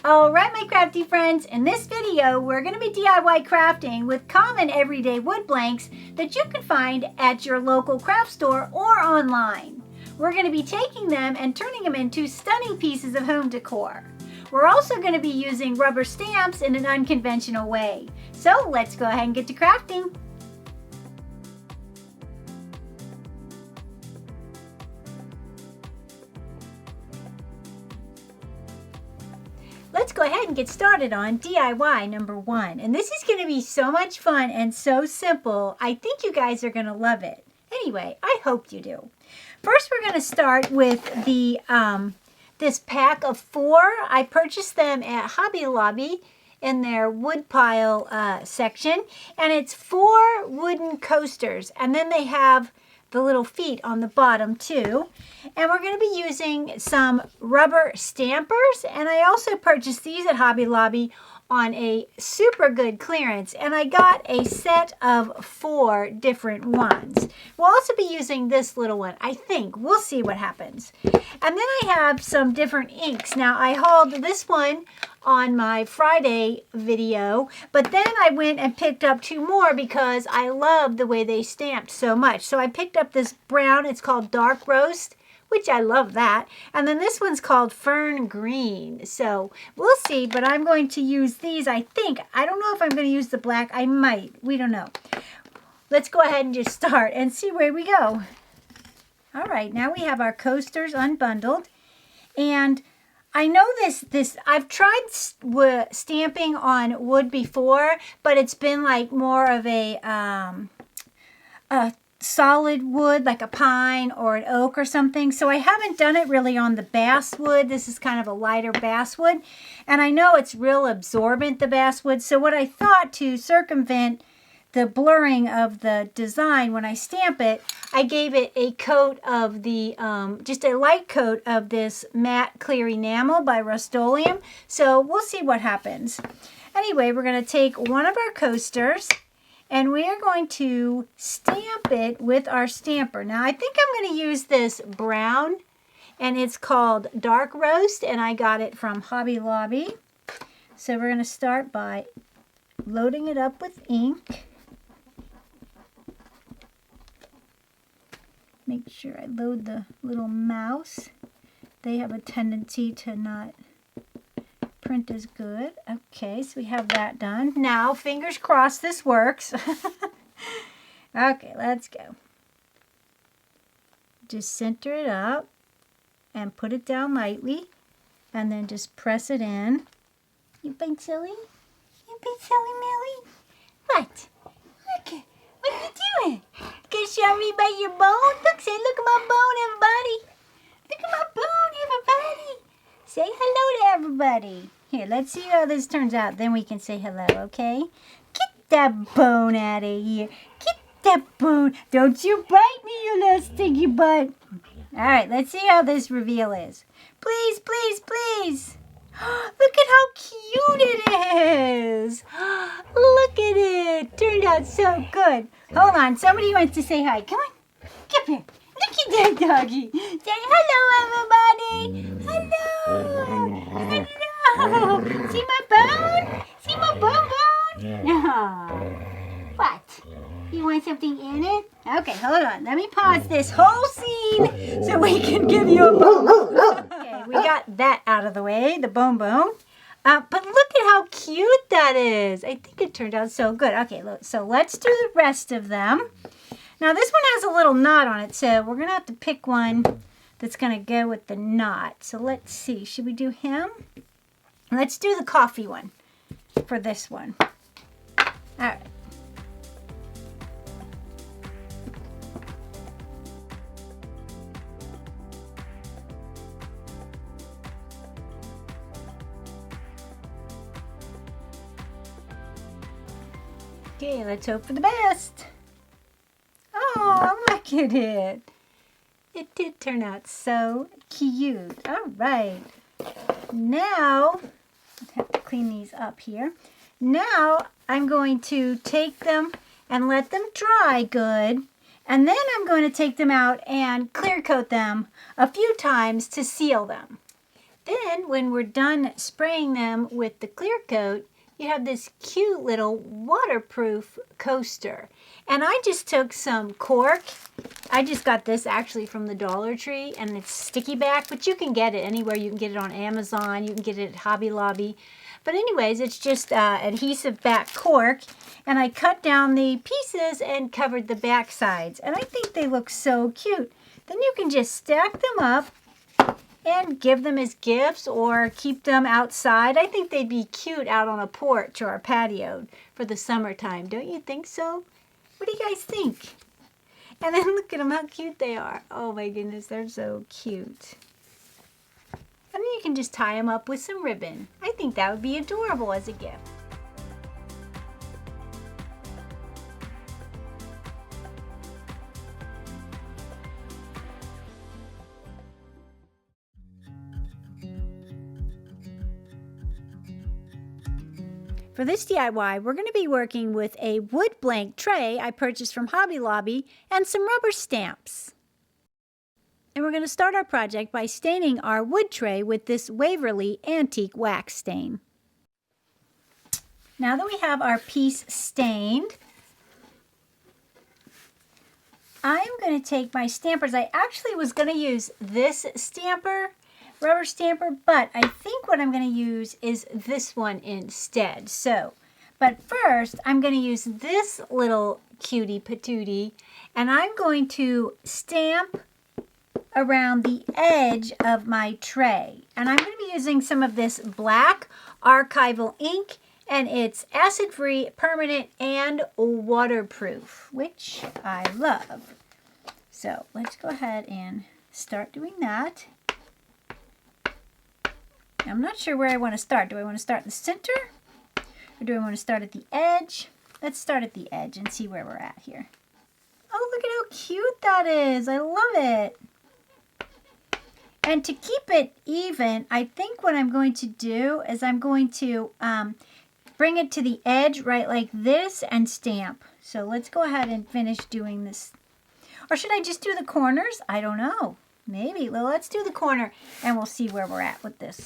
Alright my crafty friends, in this video we're going to be DIY crafting with common everyday wood blanks that you can find at your local craft store or online. We're going to be taking them and turning them into stunning pieces of home decor. We're also going to be using rubber stamps in an unconventional way. So let's go ahead and get to crafting. Let's go ahead and get started on DIY number 1. And this is going to be so much fun and so simple. I think you guys are going to love it. Anyway, I hope you do. First, we're going to start with the this pack of 4. I purchased them at Hobby Lobby in their wood pile section. And it's 4 wooden coasters. And then they have the little feet on the bottom too. And we're going to be using some rubber stampers. And I also purchased these at Hobby Lobby on a super good clearance. And I got a set of 4 different ones. We'll also be using this little one, I think. We'll see what happens. And then I have some different inks. Now I hauled this one on my Friday video, but then I went and picked up 2 more because I love the way they stamped so much. So I picked up this brown, it's called Dark Roast, which I love that. And then this one's called Fern Green. So we'll see, but I'm going to use these, I think. I don't know if I'm going to use the black. I might. We don't know. Let's go ahead and just start and see where we go. All right, now we have our coasters unbundled. And I know I've tried stamping on wood before, but it's been like more of a solid wood, like a pine or an oak or something. So I haven't done it really on the basswood. This is kind of a lighter basswood. And I know it's real absorbent, the basswood. So what I thought, to circumvent the blurring of the design when I stamp it, I gave it a coat of the, just a light coat of this matte clear enamel by Rust-Oleum. So we'll see what happens. Anyway, we're going to take one of our coasters and we are going to stamp it with our stamper. Now I think I'm going to use this brown, and it's called Dark Roast, and I got it from Hobby Lobby. So we're going to start by loading it up with ink. Make sure I load the little mouse. They have a tendency to not print as good. Okay, so we have that done. Now, fingers crossed this works. Okay, let's go. Just center it up and put it down lightly, and then just press it in. You been silly? You been silly, Millie? What? Look, what are you doing? Can you show me by your bone? Look, say, look at my bone, everybody. Look at my bone, everybody. Say hello to everybody. Here, let's see how this turns out. Then we can say hello, okay? Get that bone out of here. Get that bone. Don't you bite me, you little stinky butt. All right, let's see how this reveal is. Please, please, please. Look at how cute it is. Look at it. Turned out so good. Hold on. Somebody wants to say hi. Come on. Come here. Look at that doggy. Say hello, everybody. Hello. Hello. See my bone? See my bone? No. What? You want something in it? Okay, hold on. Let me pause this whole scene so we can give you a bone. Okay, we got that out of the way, the bone. But look at how cute that is. I think it turned out so good. Okay, so let's do the rest of them. Now this one has a little knot on it, so we're going to have to pick one that's going to go with the knot. So let's see. Should we do him? Let's do the coffee one for this one. All right. Okay, let's hope for the best. Oh, look at it. It did turn out so cute. All right. Now, I have to clean these up here. Now, I'm going to take them and let them dry good. And then I'm going to take them out and clear coat them a few times to seal them. Then when we're done spraying them with the clear coat, you have this cute little waterproof coaster. And I just took some cork. I just got this actually from the Dollar Tree, and it's sticky back, but you can get it anywhere. You can get it on Amazon. You can get it at Hobby Lobby. But anyways, it's just adhesive back cork, and I cut down the pieces and covered the back sides. And I think they look so cute. Then you can just stack them up and give them as gifts or keep them outside. I think they'd be cute out on a porch or a patio for the summertime. Don't you think so? What do you guys think? And then look at them, how cute they are. Oh my goodness, they're so cute. And then you can just tie them up with some ribbon. I think that would be adorable as a gift. For this DIY, we're going to be working with a wood blank tray I purchased from Hobby Lobby and some rubber stamps. And we're going to start our project by staining our wood tray with this Waverly Antique Wax Stain. Now that we have our piece stained, I'm going to take my stampers. I actually was going to use this stamper, rubber stamper, but I think what I'm going to use is this one instead. So, but first I'm going to use this little cutie patootie, and I'm going to stamp around the edge of my tray. And I'm going to be using some of this black archival ink, and it's acid-free, permanent, and waterproof, which I love. So let's go ahead and start doing that. I'm not sure where I want to start. Do I want to start in the center? Or do I want to start at the edge? Let's start at the edge and see where we're at here. Oh, look at how cute that is. I love it. And to keep it even, I think what I'm going to do is I'm going to bring it to the edge right like this and stamp. So let's go ahead and finish doing this. Or should I just do the corners? I don't know. Maybe. Well, let's do the corner and we'll see where we're at with this.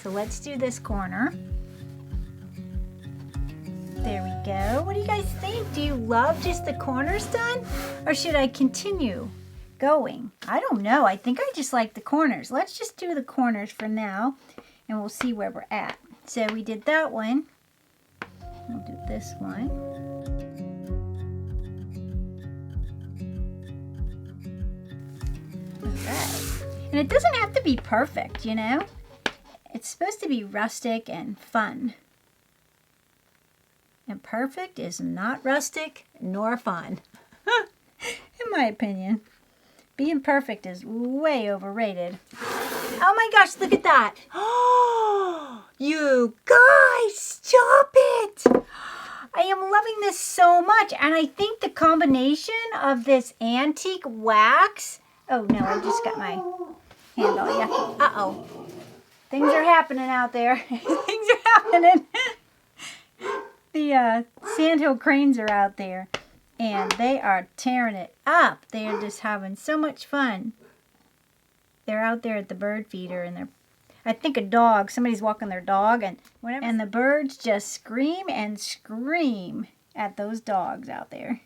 So let's do this corner. There we go. What do you guys think? Do you love just the corners done? Or should I continue going? I don't know. I think I just like the corners. Let's just do the corners for now and we'll see where we're at. So we did that one. We'll do this one. Alright. And it doesn't have to be perfect, you know? It's supposed to be rustic and fun. And perfect is not rustic nor fun. In my opinion. Being perfect is way overrated. Oh my gosh, look at that. Oh, you guys, stop it. I am loving this so much. And I think the combination of this antique wax. Oh no, I just got my hand all yucky. Uh-oh. Things are happening out there. Things are happening. The sandhill cranes are out there. And they are tearing it up. They are just having so much fun. They're out there at the bird feeder, and I think a dog. Somebody's walking their dog, and whatever. And the birds just scream and scream at those dogs out there.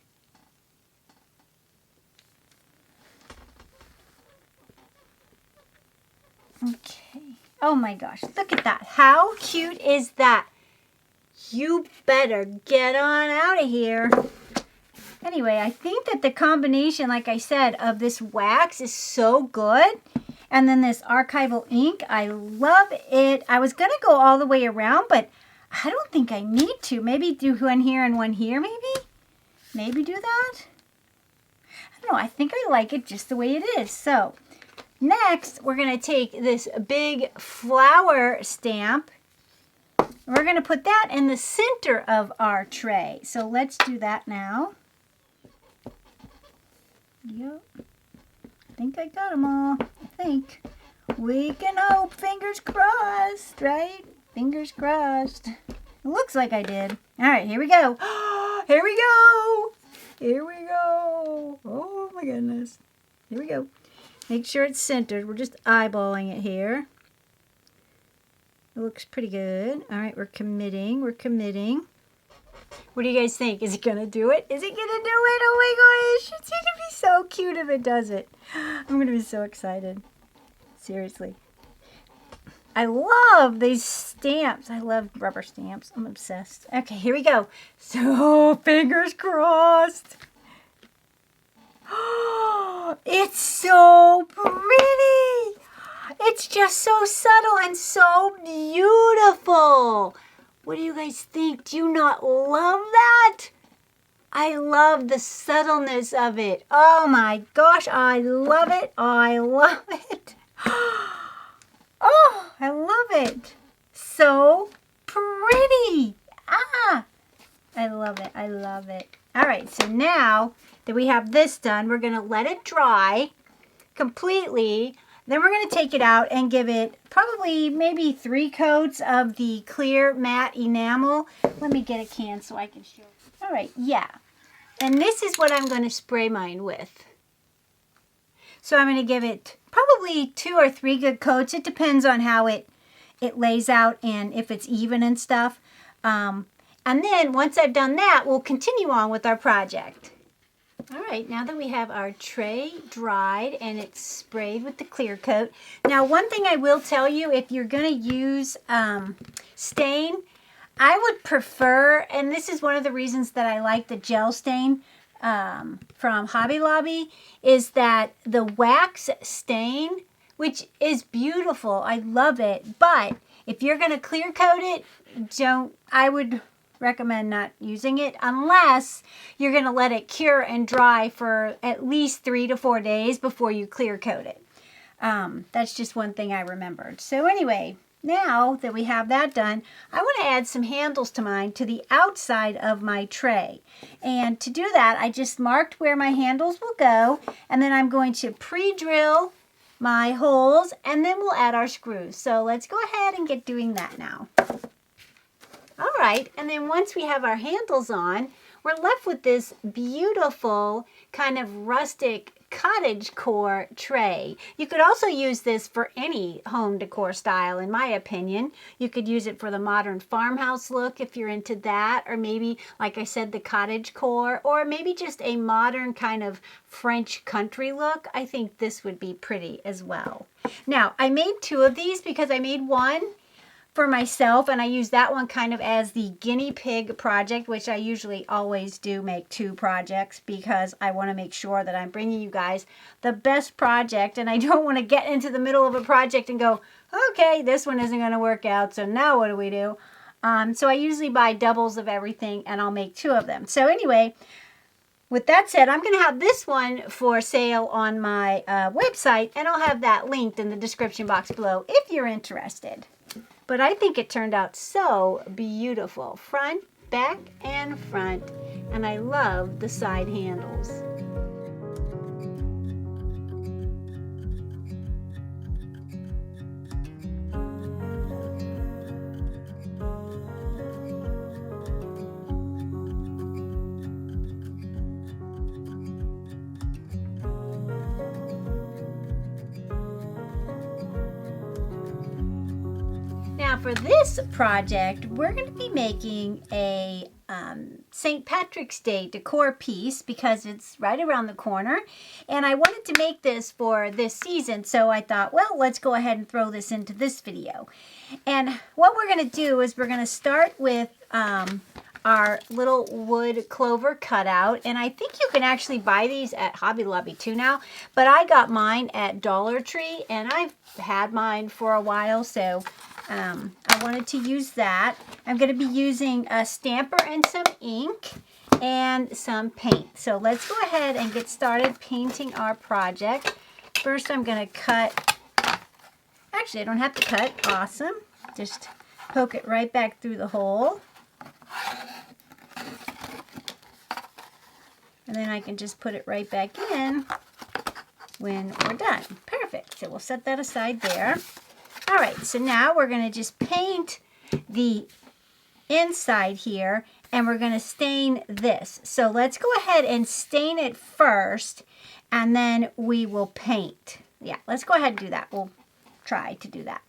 Okay. Oh my gosh, look at that. How cute is that? You better get on out of here. Anyway, I think that the combination, like I said, of this wax is so good. And then this archival ink, I love it. I was going to go all the way around, but I don't think I need to. Maybe do one here and one here, maybe? Maybe do that? I don't know. I think I like it just the way it is. So, next, we're going to take this big flower stamp. We're going to put that in the center of our tray. So, let's do that now. Yep. I think I got them all. I think. We can hope. Fingers crossed, right? Fingers crossed. It looks like I did. All right, here we go. Here we go. Here we go. Oh, my goodness. Here we go. Make sure it's centered. We're just eyeballing it here. It looks pretty good. All right, we're committing. We're committing. What do you guys think? Is it going to do it? Is it going to do it? Oh my gosh. It's going to be so cute if it does it. I'm going to be so excited. Seriously. I love these stamps. I love rubber stamps. I'm obsessed. Okay, here we go. So, fingers crossed. It's so pretty. It's just so subtle and so beautiful. What do you guys think? Do you not love that? I love the subtleness of it. Oh my gosh, I love it. I love it. Oh, I love it. So pretty. Ah, I love it. I love it. All right, so now that we have this done, we're going to let it dry completely. Then we're going to take it out and give it probably maybe 3 coats of the clear matte enamel. Let me get a can so I can show you. All right, yeah. And this is what I'm going to spray mine with. So I'm going to give it probably 2 or 3 good coats. It depends on how it lays out and if it's even and stuff. And then once I've done that, we'll continue on with our project. All right, now that we have our tray dried and it's sprayed with the clear coat. Now, one thing I will tell you, if you're going to use stain, I would prefer, and this is one of the reasons that I like the gel stain from Hobby Lobby, is that the wax stain, which is beautiful, I love it, but if you're going to clear coat it, I would recommend not using it unless you're going to let it cure and dry for at least 3 to 4 days before you clear coat it. That's just one thing I remembered. So anyway, now that we have that done, I want to add some handles to mine to the outside of my tray. And to do that, I just marked where my handles will go, and then I'm going to pre-drill my holes, and then we'll add our screws. So let's go ahead and get doing that now. All right, and then once we have our handles on, we're left with this beautiful kind of rustic cottagecore tray. You could also use this for any home decor style, in my opinion. You could use it for the modern farmhouse look if you're into that, or maybe, like I said, the cottagecore, or maybe just a modern kind of French country look. I think this would be pretty as well. Now, I made 2 of these because I made one for myself, and I use that one kind of as the guinea pig project, which I usually always do make 2 projects because I want to make sure that I'm bringing you guys the best project, and I don't want to get into the middle of a project and go, okay, this one isn't going to work out, so now what do we do? So I usually buy doubles of everything, and I'll make 2 of them. So anyway, with that said, I'm going to have this one for sale on my website, and I'll have that linked in the description box below if you're interested. But I think it turned out so beautiful. Front, back, and front. And I love the side handles. Now for this project, we're going to be making a St. Patrick's Day decor piece because it's right around the corner. And I wanted to make this for this season, so I thought, well, let's go ahead and throw this into this video. And what we're going to do is we're going to start with our little wood clover cutout. And I think you can actually buy these at Hobby Lobby too now. But I got mine at Dollar Tree, and I've had mine for a while, so I wanted to use that. I'm going to be using a stamper and some ink and some paint. So let's go ahead and get started painting our project. First I'm going to cut, actually I don't have to cut, awesome. Just poke it right back through the hole. And then I can just put it right back in when we're done. Perfect. So we'll set that aside there. All right, so now we're going to just paint the inside here, and we're going to stain this. So let's go ahead and stain it first, and then we will paint. Yeah, let's go ahead and do that. We'll try to do that.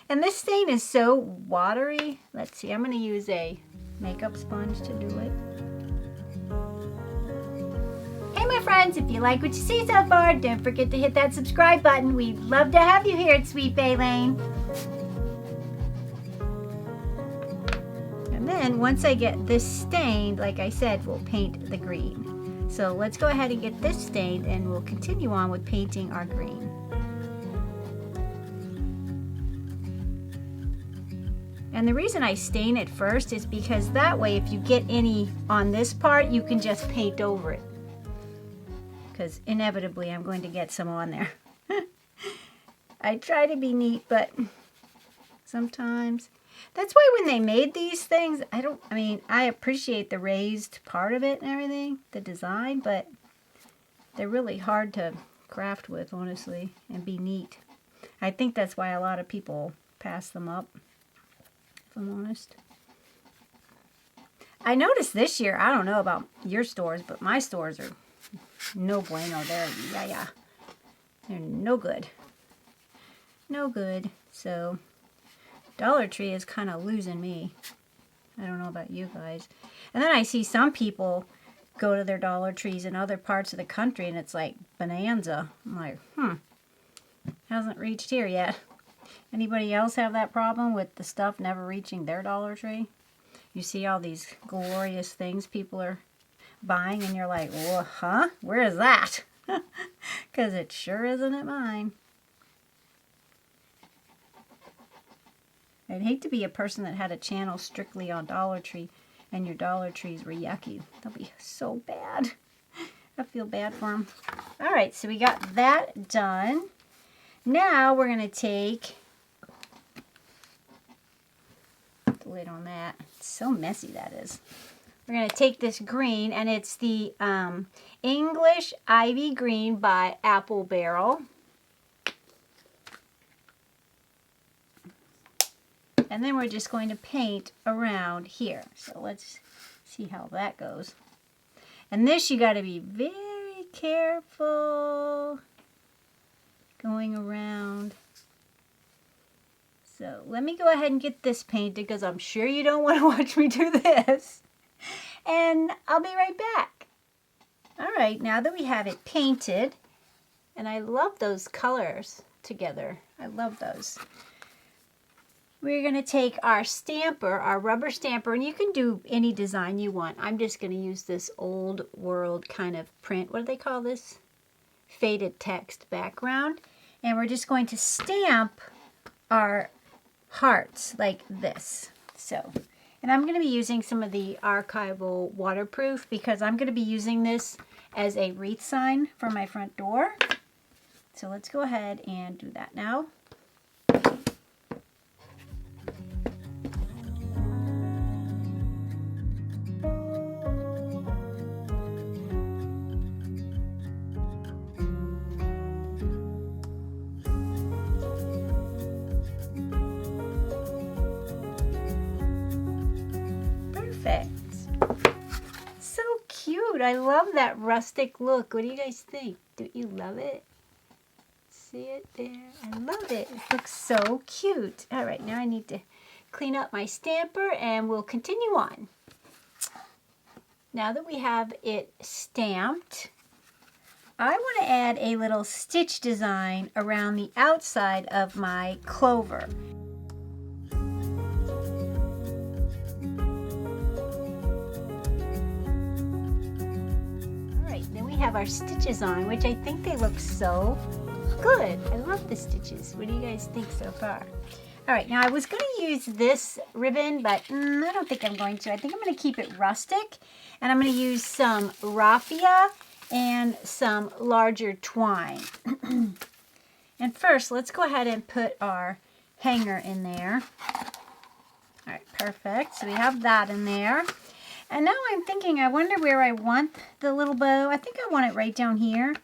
And this stain is so watery. Let's see, I'm going to use a makeup sponge to do it. Hey my friends, if you like what you see so far, don't forget to hit that subscribe button. We'd love to have you here at Sweet Bay Lane. And then once I get this stained, like I said, we'll paint the green. So let's go ahead and get this stained and we'll continue on with painting our green. And the reason I stain it first is because that way if you get any on this part, you can just paint over it. Because inevitably I'm going to get some on there. I try to be neat, but sometimes. That's why when they made these things, I appreciate the raised part of it and everything, the design, but they're really hard to craft with, honestly, and be neat. I think that's why a lot of people pass them up. If I'm honest. I noticed this year, I don't know about your stores, but my stores are no bueno. They're no good. No good. So Dollar Tree is kind of losing me. I don't know about you guys. And then I see some people go to their Dollar Trees in other parts of the country and it's like bonanza. I'm like, hasn't reached here yet. Anybody else have that problem with the stuff never reaching their Dollar Tree? You see all these glorious things people are buying and you're like, well, huh? Where is that? Because it sure isn't at mine. I'd hate to be a person that had a channel strictly on Dollar Tree and your Dollar Trees were yucky. That'll be so bad. I feel bad for them. All right, so we got that done. Now we're going to take the lid on that. It's so messy that is. We're going to take this green, and it's the English Ivy Green by Apple Barrel. And then we're just going to paint around here. So let's see how that goes. And this you got to be very careful going around. So let me go ahead and get this painted because I'm sure you don't want to watch me do this. And I'll be right back. All right, now that we have it painted, and I love those colors together. I love those. We're going to take our stamper, our rubber stamper, and you can do any design you want. I'm just going to use this old world kind of print. What do they call this? Faded text background. And we're just going to stamp our hearts like this. So, and I'm going to be using some of the archival waterproof because I'm going to be using this as a wreath sign for my front door. So let's go ahead and do that now. So cute. I love that rustic look. What do you guys think? Don't you love it? See it there? I love it. It looks so cute. All right, now I need to clean up my stamper and we'll continue on. Now that we have it stamped, I want to add a little stitch design around the outside of my clover. Have our stitches on, which I think they look so good. I love the stitches. What do you guys think so far? All right, now I was going to use this ribbon, but I don't think I'm going to. I think I'm going to keep it rustic, and I'm going to use some raffia and some larger twine. And first, let's go ahead and put our hanger in there. All right, perfect. So we have that in there. And now I'm thinking, I wonder where I want the little bow. I think I want it right down here.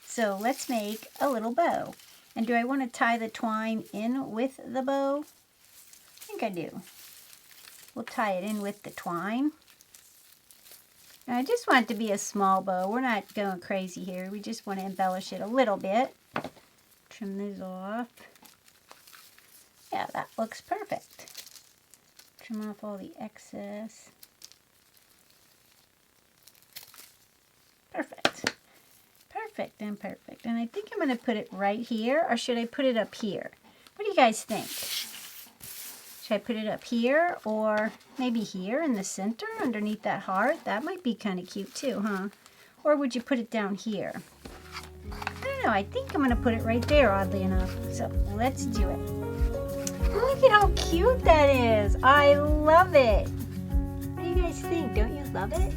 So let's make a little bow. And do I want to tie the twine in with the bow? I think I do. We'll tie it in with the twine. And I just want it to be a small bow. We're not going crazy here. We just want to embellish it a little bit. Trim these off. Yeah, that looks perfect. Trim off all the excess. Perfect. Perfect and perfect. And I think I'm going to put it right here, or should I put it up here? What do you guys think? Should I put it up here, or maybe here in the center underneath that heart? That might be kind of cute too, huh? Or would you put it down here? I don't know. I think I'm going to put it right there, oddly enough. So let's do it. Look at how cute that is. I love it. What do you guys think? Don't you love it?